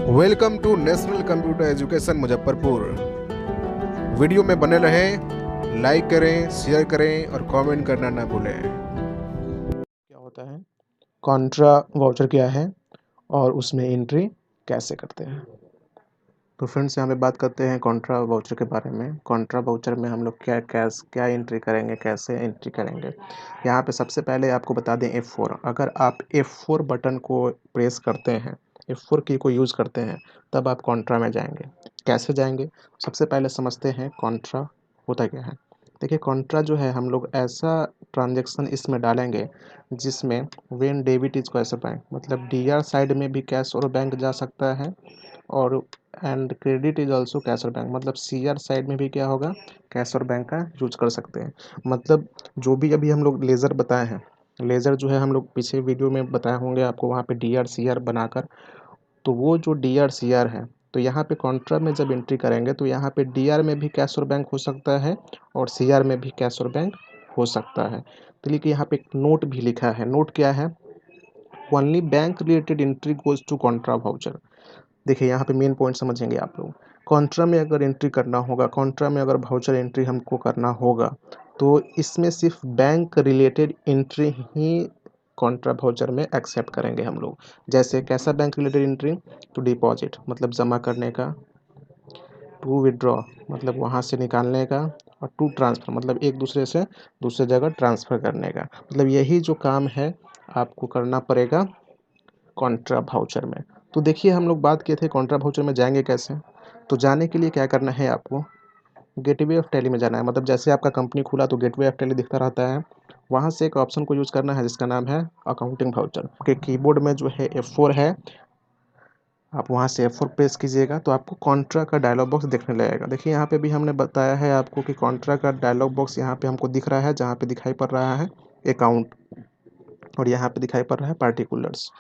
Welcome to national computer education Muzaffarpur. Video में बने रहें, लाइक करें, शेयर करें और कमेंट करना ना भूलें। क्या होता है, कॉन्ट्रा वाउचर क्या है और उसमें एंट्री कैसे करते हैं। तो फ्रेंड्स, यहाँ पे बात करते हैं कॉन्ट्रा वाउचर के बारे में। कॉन्ट्रा वाउचर में हम लोग क्या एंट्री करेंगे, कैसे एंट्री करेंगे। यहाँ पे सबसे पहले आपको बता दें F4। अगर आप F4 बटन को प्रेस करते हैं, F4 की को यूज़ करते हैं, तब आप कॉन्ट्रा में जाएंगे। कैसे जाएंगे, सबसे पहले समझते हैं कॉन्ट्रा होता क्या है। देखिए, कॉन्ट्रा जो है, हम लोग ऐसा ट्रांजेक्शन इसमें डालेंगे जिसमें वेन डेबिट इज कैश और बैंक, मतलब DR साइड में भी कैश और बैंक जा सकता है, और and credit is also cash और बैंक, मतलब CR साइड में भी क्या होगा, कैश और बैंक का यूज कर सकते हैं। मतलब जो भी अभी हम लोग लेज़र बताए हैं, लेज़र जो है हम लोग पीछे वीडियो में बताए होंगे आपको, वहाँ पे DR CR बनाकर, तो वो जो DR CR है, तो यहाँ पे कॉन्ट्रा में जब एंट्री करेंगे तो यहाँ पे DR में भी कैश और बैंक हो सकता है और CR में भी कैश और बैंक हो सकता है। तो देखिए, यहाँ पे एक नोट भी लिखा है। नोट क्या है, only bank related entry goes to contra voucher. देखिए, यहाँ पे मेन पॉइंट समझेंगे आप लोग। कॉन्ट्रा में अगर एंट्री करना होगा, कॉन्ट्रा में अगर वाउचर एंट्री हमको करना होगा, तो इसमें सिर्फ बैंक रिलेटेड एंट्री ही कॉन्ट्रा वाउचर में एक्सेप्ट करेंगे हम लोग। जैसे कैसा बैंक रिलेटेड एंट्री, तो डिपॉजिट मतलब जमा करने का, टू विड्रॉ मतलब वहाँ से निकालने का, और टू ट्रांसफ़र मतलब एक दूसरे से दूसरे जगह ट्रांसफ़र करने का। मतलब यही जो काम है आपको करना पड़ेगा कॉन्ट्रा वाउचर में। तो देखिए, हम लोग बात किए थे कॉन्ट्रा वाउचर में जाएंगे कैसे। तो जाने के लिए क्या करना है आपको, गेटवे ऑफ टैली में जाना है। मतलब जैसे आपका कंपनी खुला तो गेटवे ऑफ टैली दिखता रहता है, वहाँ से एक ऑप्शन को यूज़ करना है जिसका नाम है अकाउंटिंग वाउचर। आपके कीबोर्ड में जो है F4 है, आप वहाँ से F4 प्रेस कीजिएगा तो आपको कॉन्ट्रा का डायलॉग बॉक्स देखने लगेगा। देखिए, यहाँ पे भी हमने बताया है आपको कि कॉन्ट्रा का डायलॉग बॉक्स यहाँ पे हमको दिख रहा है, जहाँ पे दिखाई पड़ रहा है अकाउंट, और यहाँ पे दिखाई पड़ रहा है पार्टिकुलर्स।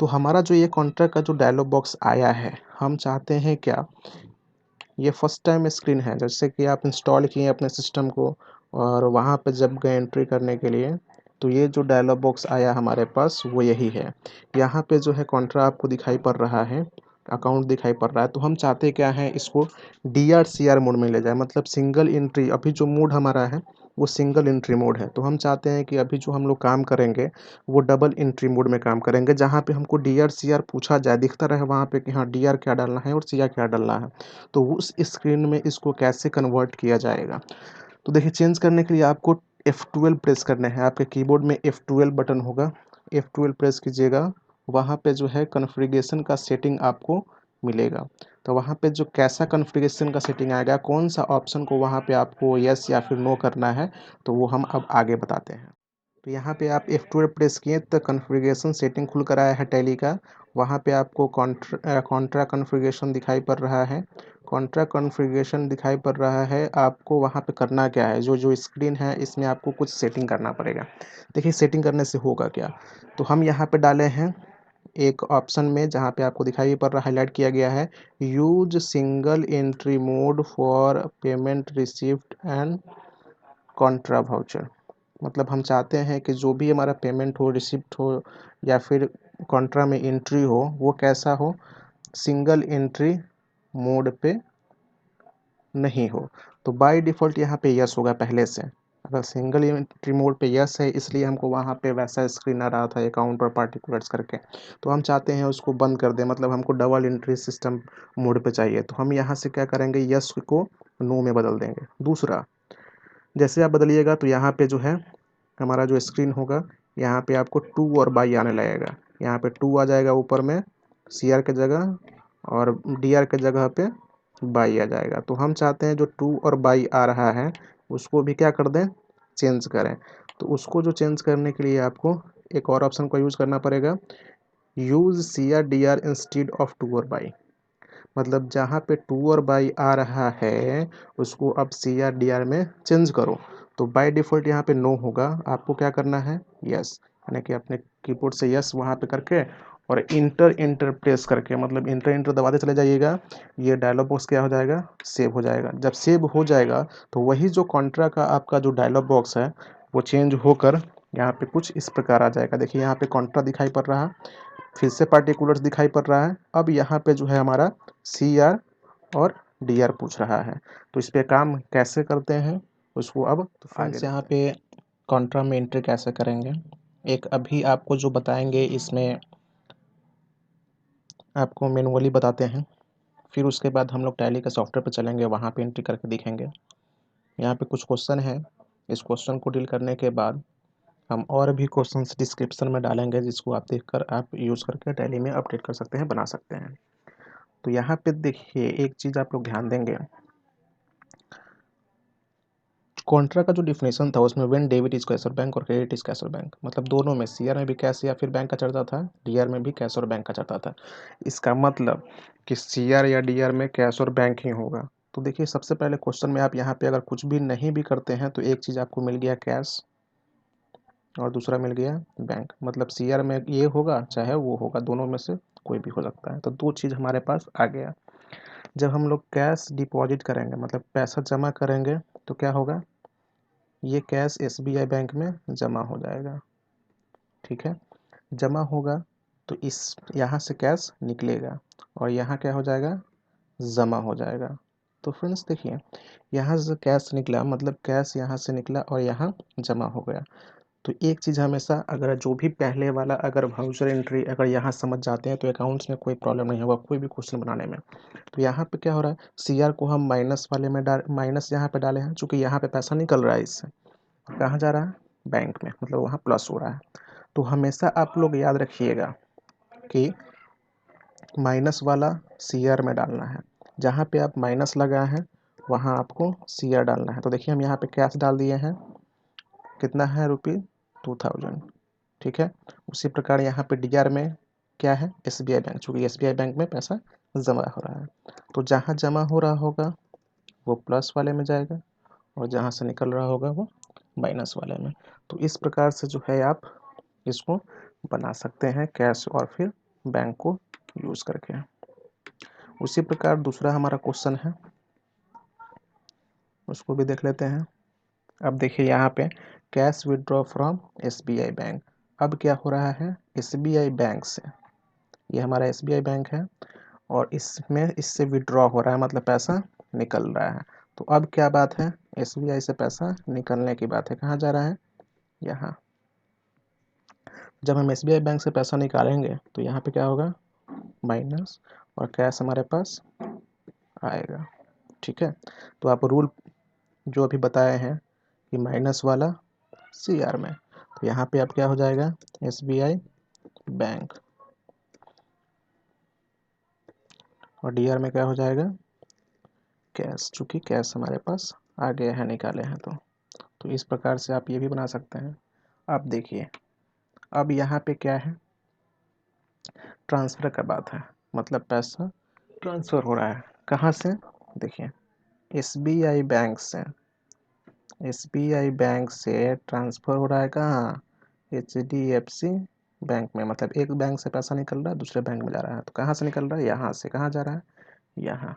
तो हमारा जो ये कॉन्ट्रा का जो डायलॉग बॉक्स आया है, हम चाहते हैं क्या, ये फर्स्ट टाइम स्क्रीन है, जैसे कि आप इंस्टॉल किए अपने सिस्टम को और वहाँ पे जब गए एंट्री करने के लिए, तो ये जो डायलॉग बॉक्स आया हमारे पास वो यही है। यहाँ पे जो है कॉन्ट्रा आपको दिखाई पड़ रहा है, अकाउंट दिखाई पड़ रहा है। तो हम चाहते क्या हैं, इसको DR CR मोड में ले जाए, मतलब सिंगल एंट्री। अभी जो मोड हमारा है वो सिंगल एंट्री मोड है, तो हम चाहते हैं कि अभी जो हम लोग काम करेंगे वो डबल एंट्री मोड में काम करेंगे, जहाँ पे हमको DR CR पूछा जाए, दिखता रहे वहाँ पे कि हाँ DR क्या डालना है और CR क्या डालना है। तो उस स्क्रीन में इसको कैसे कन्वर्ट किया जाएगा। तो देखिए, चेंज करने के लिए आपको F12 प्रेस करना है। आपके कीबोर्ड में F12 बटन होगा, F12 प्रेस कीजिएगा। वहाँ पे जो है कॉन्फ़िगरेशन का सेटिंग आपको मिलेगा। तो वहाँ पे जो कैसा कॉन्फ़िगरेशन का सेटिंग आएगा, कौन सा ऑप्शन को वहाँ पे आपको यस या फिर नो करना है, तो वो हम अब आगे बताते हैं। तो यहाँ पे आप F12 प्रेस किए तो कॉन्फ़िगरेशन सेटिंग खुल कर आया है टैली का। वहाँ पे आपको कॉन्ट्रा कॉन्फ़िगरेशन दिखाई पड़ रहा है। कॉन्ट्रा कॉन्फ़िगरेशन दिखाई पड़ रहा है, आपको वहाँ पे करना क्या है, जो जो स्क्रीन है इसमें आपको कुछ सेटिंग करना पड़ेगा। देखिए, सेटिंग करने से होगा क्या, तो हम यहाँ पे डाले हैं एक ऑप्शन में, जहाँ पे आपको दिखाई पड़ रहा है, हाईलाइट किया गया है, use single entry mode for payment receipt and Contra voucher. मतलब हम चाहते हैं कि जो भी हमारा पेमेंट हो, रिसिप्ट हो या फिर कॉन्ट्रा में एंट्री हो, वो कैसा हो, सिंगल एंट्री मोड पे नहीं हो। तो बाय डिफ़ॉल्ट यहाँ पे यस होगा पहले से। अगर सिंगल एंट्री मोड पे यस है, इसलिए हमको वहाँ पे वैसा स्क्रीन आ रहा था अकाउंट और पार्टिकुलर्स करके। तो हम चाहते हैं उसको बंद कर दें, मतलब हमको डबल एंट्री सिस्टम मोड पे चाहिए। तो हम यहाँ से क्या करेंगे, यस को नो में बदल देंगे। दूसरा, जैसे आप बदलिएगा तो यहाँ पे जो है हमारा जो स्क्रीन होगा, यहाँ पे आपको टू और बाई आने लगेगा। यहाँ पे टू आ जाएगा ऊपर में CR के जगह, और DR के जगह पे बाई आ जाएगा। तो हम चाहते हैं जो टू और बाई आ रहा है उसको भी क्या कर दें, चेंज करें। तो उसको जो चेंज करने के लिए आपको एक और ऑप्शन का यूज़ करना पड़ेगा, use CR DR instead of to और बाई। मतलब जहाँ पे टू और बाई आ रहा है उसको अब CR DR में चेंज करो। तो बाय डिफ़ॉल्ट यहाँ पे नो होगा, आपको क्या करना है, यस, यानी कि अपने कीबोर्ड से यस वहाँ पे करके और इंटर इंटर प्रेस करके, मतलब इंटर इंटर दबाते चले जाइएगा। ये डायलॉग बॉक्स क्या हो जाएगा, सेव हो जाएगा। जब सेव हो जाएगा तो वही जो कॉन्ट्रा का आपका जो डायलॉग बॉक्स है वो चेंज होकर यहाँ पे कुछ इस प्रकार आ जाएगा। देखिए यहाँ पे कॉन्ट्रा दिखाई पड़ रहा है, फिर से पार्टिकुलर्स दिखाई पड़ रहा है। अब यहाँ पे जो है हमारा सी आर और डी आर पूछ रहा है, तो इस पे काम कैसे करते हैं उसको अब तो फ्रेंड्स यहाँ पे कॉन्ट्रा में एंट्री कैसे करेंगे, एक अभी आपको जो बताएंगे इसमें आपको मैनुअली बताते हैं, फिर उसके बाद हम लोग टैली के सॉफ्टवेयर पर चलेंगे, वहाँ पे एंट्री करके दिखेंगे। यहाँ पे कुछ क्वेश्चन है, इस क्वेश्चन को डील करने के बाद हम और भी क्वेश्चंस डिस्क्रिप्शन में डालेंगे, जिसको आप देखकर आप यूज़ करके टैली में अपडेट कर सकते हैं, बना सकते हैं। तो यहाँ पे देखिए एक चीज़ आप लोग ध्यान देंगे, कॉन्ट्रा का जो डिफिनेशन था उसमें व्हेन डेबिट इज कैश और बैंक और क्रेडिट इज कैश और बैंक, मतलब दोनों में सीआर में भी कैश या फिर बैंक का चलता था, डीआर में भी कैश और बैंक का चलता था। इसका मतलब कि सीआर या डीआर में कैश और बैंक ही होगा। तो देखिए सबसे पहले क्वेश्चन में आप यहाँ पे अगर कुछ भी नहीं भी करते हैं तो एक चीज़ आपको मिल गया कैश और दूसरा मिल गया बैंक, मतलब सीआर में ये होगा चाहे वो होगा, दोनों में से कोई भी हो सकता है। तो दो चीज़ हमारे पास आ गया। जब हम लोग कैश डिपॉजिट करेंगे मतलब पैसा जमा करेंगे तो क्या होगा, ये कैश एसबीआई बैंक में जमा हो जाएगा, ठीक है। जमा होगा तो इस यहाँ से कैश निकलेगा और यहाँ क्या हो जाएगा, जमा हो जाएगा। तो फ्रेंड्स देखिए यहाँ से कैश निकला मतलब कैश यहाँ से निकला और यहाँ जमा हो गया। तो एक चीज़ हमेशा, अगर जो भी पहले वाला अगर वाउचर एंट्री अगर यहाँ समझ जाते हैं तो अकाउंट्स में कोई प्रॉब्लम नहीं होगा कोई भी क्वेश्चन बनाने में। तो यहाँ पे क्या हो रहा है, सीआर को हम माइनस वाले में माइनस यहाँ पे डाले हैं, चूँकि यहाँ पे पैसा निकल रहा है इससे, कहाँ जा रहा है, बैंक में, मतलब वहाँ प्लस हो रहा है। तो हमेशा आप लोग याद रखिएगा कि माइनस वाला सीआर में डालना है, जहाँ पे आप माइनस लगाए हैं वहाँ आपको सीआर डालना है। तो देखिए हम यहाँ पे कैश डाल दिए हैं, कितना है ₹2000, ठीक है। उसी प्रकार यहाँ पे डीआर में क्या है, एसबीआई बैंक, चूँकि एसबीआई बैंक में पैसा जमा हो रहा है, तो जहाँ जमा हो रहा होगा वो प्लस वाले में जाएगा और जहाँ से निकल रहा होगा वो माइनस वाले में। तो इस प्रकार से जो है आप इसको बना सकते हैं कैश और फिर बैंक को यूज़ करके। उसी प्रकार दूसरा हमारा क्वेश्चन है, उसको भी देख लेते हैं। अब देखिए यहाँ पे cash withdraw from SBI bank, अब क्या हो रहा है, एसबीआई बैंक से, ये हमारा एसबीआई बैंक है और इसमें इससे विड्रॉ हो रहा है मतलब पैसा निकल रहा है। तो अब क्या बात है, एसबीआई से पैसा निकलने की बात है, कहाँ जा रहा है, यहाँ। जब हम एसबीआई बैंक से पैसा निकालेंगे तो यहाँ पे क्या होगा, माइनस, और कैश हमारे पास आएगा, ठीक है। तो आप रूल जो अभी बताए हैं कि माइनस वाला सीआर में, तो यहाँ पे अब क्या हो जाएगा, एसबीआई बैंक, और डीआर में क्या हो जाएगा, कैश, चूँकि कैश हमारे पास आ गया है, निकाले हैं तो इस प्रकार से आप ये भी बना सकते हैं। अब देखिए अब यहाँ पे क्या है, ट्रांसफ़र का बात है, मतलब पैसा ट्रांसफ़र हो रहा है, कहाँ से, देखिए एसबीआई बैंक से, एसबीआई बैंक से ट्रांसफ़र हो रहा है कहाँ, एचडीएफसी बैंक में, मतलब एक बैंक से पैसा निकल रहा है दूसरे बैंक में जा रहा है। तो कहाँ से निकल रहा है, यहाँ से, कहाँ जा रहा है, यहाँ।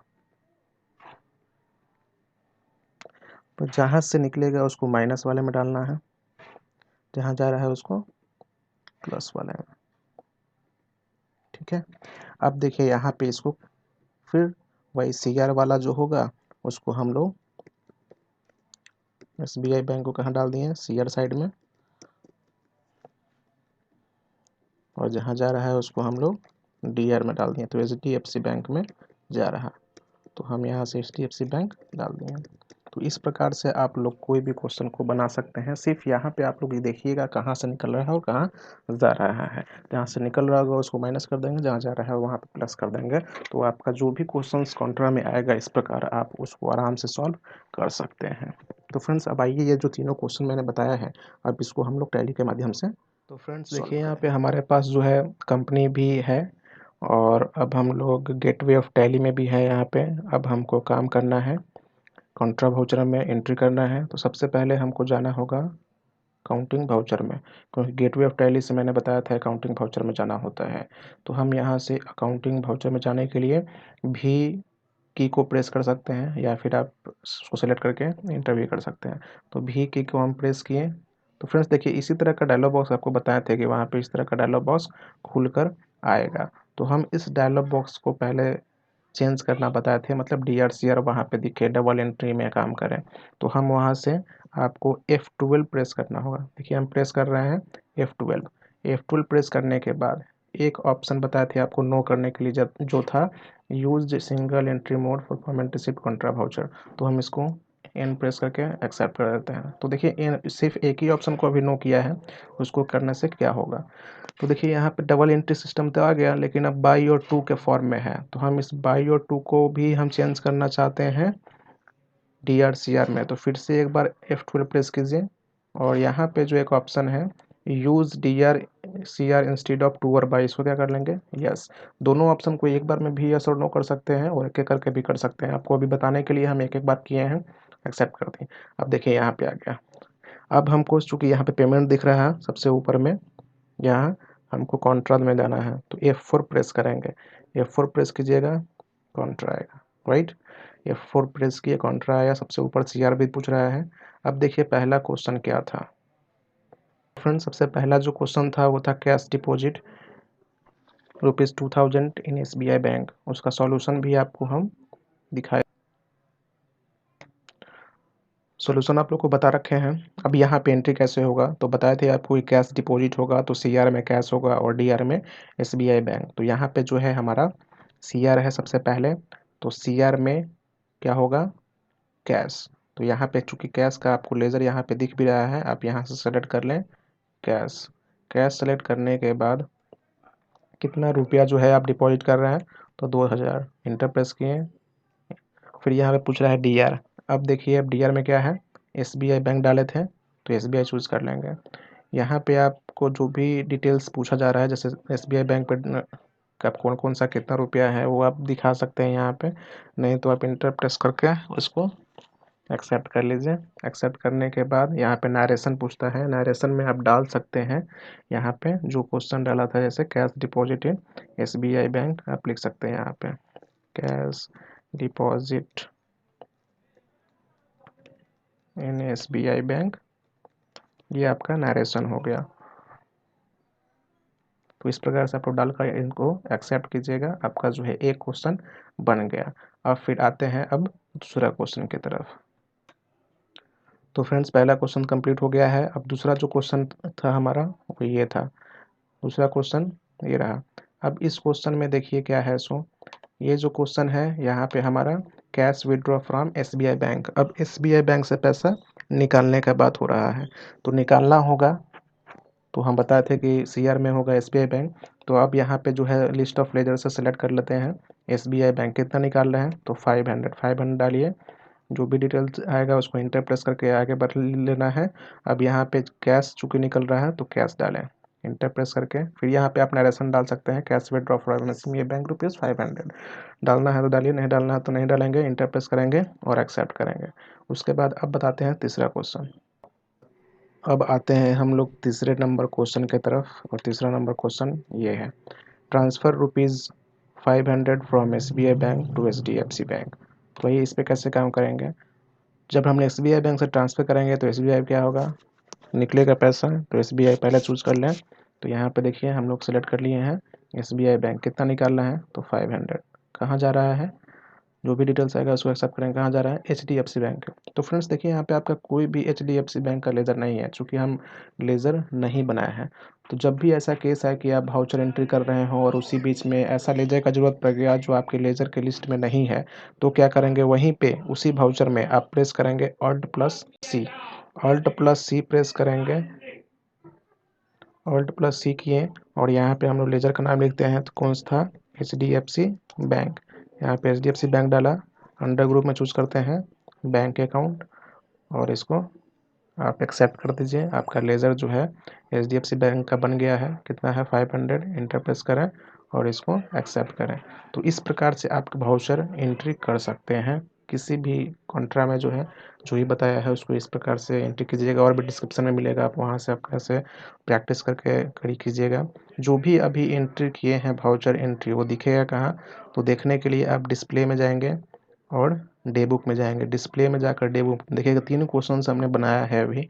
तो जहाँ से निकलेगा उसको माइनस वाले में डालना है, जहाँ जा रहा है उसको प्लस वाले में, ठीक है। अब देखिए यहाँ पे इसको फिर वही सीआर वाला जो होगा उसको हम लोग एसबीआई बैंक को कहाँ डाल दिए, सीआर साइड में, और जहाँ जा रहा है उसको हम लोग डीआर में डाल दिए, तो एचडीएफसी बैंक में जा रहा, तो हम यहाँ से एचडीएफसी बैंक डाल दिए। तो इस प्रकार से आप लोग कोई भी क्वेश्चन को बना सकते हैं, सिर्फ यहाँ पे आप लोग ये देखिएगा कहाँ से निकल रहा है और कहाँ जा रहा है। जहाँ से निकल रहा होगा उसको माइनस कर देंगे, जहाँ जा रहा है वहाँ पे प्लस कर देंगे। तो आपका जो भी क्वेश्चन कॉन्ट्रा में आएगा इस प्रकार आप उसको आराम से सॉल्व कर सकते हैं। तो फ्रेंड्स अब आइए ये जो तीनों क्वेश्चन मैंने बताया है अब इसको हम लोग टैली के माध्यम से, तो फ्रेंड्स देखिए यहाँ पे हमारे पास जो है कंपनी भी है और अब हम लोग गेटवे ऑफ टैली में भी है यहाँ पे। अब हमको काम करना है, कॉन्ट्रा वाउचर में एंट्री करना है। तो सबसे पहले हमको जाना होगा काउंटिंग वाउचर में, क्योंकि गेटवे ऑफ टैली से मैंने बताया था अकाउंटिंग वाउचर में जाना होता है। तो हम यहाँ से अकाउंटिंग वाउचर में जाने के लिए भी की को प्रेस कर सकते हैं या फिर आप उसको सेलेक्ट करके इंटर भी कर सकते हैं। तो भी की को हम प्रेस किए तो फ्रेंड्स देखिए इसी तरह का डायलॉग बॉक्स आपको बताए थे कि वहाँ पे इस तरह का डायलॉग बॉक्स खुलकर आएगा। तो हम इस डायलॉग बॉक्स को पहले चेंज करना बताए थे, मतलब DRCR वहाँ पे दिखे, डबल एंट्री में काम करें। तो हम वहाँ से आपको F12 प्रेस करना होगा। देखिए हम प्रेस कर रहे हैं F12। F12 प्रेस करने के बाद एक ऑप्शन बताए थे आपको नो करने के लिए, जो था use single entry mode for payment receipt Contra voucher. तो हम इसको एन प्रेस करके एक्सेप्ट कर देते हैं। तो देखिए सिर्फ एक ही ऑप्शन को अभी नो किया है, उसको करने से क्या होगा। तो देखिए यहाँ पे डबल एंट्री सिस्टम तो आ गया, लेकिन अब बाई और टू के फॉर्म में है। तो हम इस बाई और टू को भी हम चेंज करना चाहते हैं DRCR में। तो फिर से एक बार F12 प्रेस कीजिए और यहाँ पे जो एक ऑप्शन है use DRCR instead of to और बाई, इसको क्या कर लेंगे यस। दोनों ऑप्शन को एक बार में भी यस और नो कर सकते हैं और एक एक करके भी कर सकते हैं। आपको अभी बताने के लिए हम एक एक बार किए हैं, एक्सेप्ट कर दें। अब देखिए यहाँ पे आ गया। अब हमको चूँकि यहाँ पे पेमेंट दिख रहा है सबसे ऊपर में, यहाँ हमको कॉन्ट्रा में जाना है। तो F4 प्रेस करेंगे, F4 प्रेस कीजिएगा, कॉन्ट्रा आएगा, राइट। F4 प्रेस किए, कॉन्ट्रा आया, सबसे ऊपर CR भी पूछ रहा है। अब देखिए पहला क्वेश्चन क्या था फ्रेंड्स। सबसे पहला जो क्वेश्चन था वो था कैश डिपॉजिट ₹2000 इन SBI बैंक। उसका सॉल्यूशन भी आपको हम दिखाए, सॉल्यूशन आप लोग को बता रखे हैं। अब यहाँ पे एंट्री कैसे होगा, तो बताए थे आपको कि कैश डिपॉजिट होगा तो CR में कैश होगा और DR में SBI बैंक। तो यहाँ पे जो है हमारा CR है सबसे पहले, तो CR में क्या होगा कैश। तो यहाँ पे चूंकि कैश का आपको लेज़र यहाँ पे दिख भी रहा है, आप यहाँ से सेलेक्ट कर लें कैश। कैश सेलेक्ट करने के बाद कितना रुपया जो है आप डिपॉजिट कर रहे हैं, तो 2000 इंटर प्रेस किए। फिर यहाँ पे पूछ रहा है DR। अब देखिए अब DR में क्या है, SBI बैंक डाले थे तो SBI चूज़ कर लेंगे। यहाँ पे आपको जो भी डिटेल्स पूछा जा रहा है, जैसे SBI बैंक पे कब कौन कौन सा कितना रुपया है वो आप दिखा सकते हैं यहाँ पे, नहीं तो आप इंटर प्रेस करके उसको एक्सेप्ट कर लीजिए। एक्सेप्ट करने के बाद यहाँ पे नरेशन पूछता है, नरेशन में आप डाल सकते हैं यहाँ पे जो क्वेश्चन डाला था, जैसे cash deposit in SBI bank आप लिख सकते हैं यहाँ पे cash deposit in SBI bank. ये आपका नरेशन हो गया। तो इस प्रकार से आप लोग डालकर इनको एक्सेप्ट कीजिएगा, आपका जो है एक क्वेश्चन बन गया। अब फिर आते हैं अब दूसरा क्वेश्चन की तरफ। तो फ्रेंड्स पहला क्वेश्चन कंप्लीट हो गया है। अब दूसरा जो क्वेश्चन था हमारा वो ये था, दूसरा क्वेश्चन ये रहा। अब इस क्वेश्चन में देखिए क्या है, सो ये जो क्वेश्चन है यहाँ पे हमारा cash withdraw from SBI bank. अब SBI बैंक से पैसा निकालने का बात हो रहा है, तो निकालना होगा। तो हम बताए थे कि CR में होगा SBI बैंक। तो अब यहाँ पे जो है लिस्ट ऑफ लेजर से सेलेक्ट कर लेते हैं SBI बैंक कितना निकाल रहे हैं, तो 500 डालिए। जो भी डिटेल्स आएगा उसको इंटर प्रेस करके आगे बढ़ लेना है। अब यहाँ पे कैश चूँकि निकल रहा है तो कैश डालें, इंटर प्रेस करके। फिर यहाँ पे आप नरेशन डाल सकते हैं, cash withdraw from SBI bank ₹500 डालना है तो डालिए, नहीं डालना है तो नहीं डालेंगे, इंटर प्रेस करेंगे और एक्सेप्ट करेंगे। उसके बाद अब बताते हैं तीसरा क्वेश्चन। अब आते हैं हम लोग तीसरे नंबर क्वेश्चन की तरफ, और तीसरा नंबर क्वेश्चन ये है, transfer ₹500 from SBI bank to HDFC bank. तो ये इस पर कैसे काम करेंगे, जब हम SBI बैंक से ट्रांसफ़र करेंगे तो SBI क्या होगा, निकलेगा पैसा, तो SBI पहले चूज़ कर लें। तो यहाँ पे देखिए हम लोग सेलेक्ट कर लिए हैं SBI बैंक, कितना निकालना है, तो 500। कहाँ जा रहा है, जो भी डिटेल्स आएगा उसको एक्सेप्ट करेंगे। कहाँ जा रहा है, HDFC बैंक। तो फ्रेंड्स देखिए यहाँ पे आपका कोई भी HDFC बैंक का लेज़र नहीं है, चूँकि हम लेज़र नहीं बनाए हैं। तो जब भी ऐसा केस है कि आप वाउचर एंट्री कर रहे हो और उसी बीच में ऐसा लेज़र का ज़रूरत पड़ गया जो आपके लेज़र के लिस्ट में नहीं है, तो क्या करेंगे, वहीं पे उसी वाउचर में आप प्रेस करेंगे Alt+C। Alt+C प्रेस करेंगे, Alt+C किए और यहाँ पे हम लोग लेज़र का नाम लिखते हैं, तो कौन सा था, HDFC बैंक। यहाँ पे HDFC बैंक डाला, अंडर ग्रुप में चूज़ करते हैं बैंक अकाउंट और इसको आप एक्सेप्ट कर दीजिए। आपका लेज़र जो है HDFC बैंक का बन गया है, कितना है 500, इंटर प्रेस करें और इसको एक्सेप्ट करें। तो इस प्रकार से आप वाउचर एंट्री कर सकते हैं किसी भी कॉन्ट्रा में, जो है जो ही बताया है उसको इस प्रकार से एंट्री कीजिएगा। और भी डिस्क्रिप्शन में मिलेगा, आप वहाँ से आप कैसे प्रैक्टिस करके करी कीजिएगा। जो भी अभी एंट्री किए हैं वाउचर एंट्री, वो दिखेगा कहाँ, तो देखने के लिए आप डिस्प्ले में जाएंगे और डे बुक में जाएंगे। डिस्प्ले में जाकर डे बुक देखिएगा, तीनों क्वेश्चन हमने बनाया है अभी।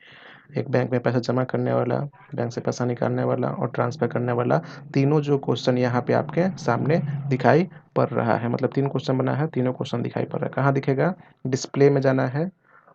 एक बैंक में पैसा जमा करने वाला, बैंक से पैसा निकालने वाला और ट्रांसफ़र करने वाला, तीनों जो क्वेश्चन यहाँ पे आपके सामने दिखाई पड़ रहा है। मतलब 3 क्वेश्चन बना है, तीनों क्वेश्चन दिखाई पड़ रहा है। कहाँ दिखेगा? डिस्प्ले में जाना है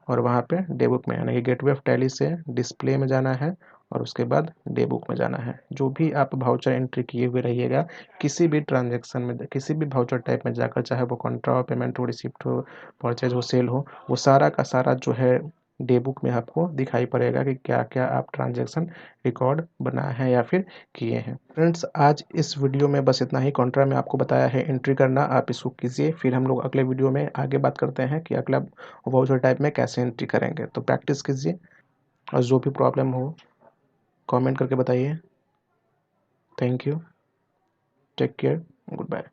और वहाँ पे डे बुक में, यानी कि गेटवे ऑफ टैली से डिस्प्ले में जाना है और उसके बाद डे बुक में जाना है। जो भी आप वाउचर एंट्री किए हुए रहिएगा, किसी भी ट्रांज़ैक्शन में, किसी भी वाउचर टाइप में जाकर, चाहे वो कॉन्ट्रा हो, पेमेंट हो, रिसिप्ट हो, परचेज़ हो, सेल हो, वो सारा का सारा जो है डे बुक में आपको दिखाई पड़ेगा कि क्या-क्या आप ट्रांज़ैक्शन रिकॉर्ड बनाए हैं या फिर किए हैं। फ्रेंड्स, आज इस वीडियो में बस इतना ही। कॉन्ट्रा में आपको बताया है एंट्री करना, आप इसको कीजिए। फिर हम लोग अगले वीडियो में आगे बात करते हैं कि अगला वाउचर टाइप में कैसे एंट्री करेंगे। तो प्रैक्टिस कीजिए और जो भी प्रॉब्लम हो कमेंट करके बताइए। Thank you, take care, good bye.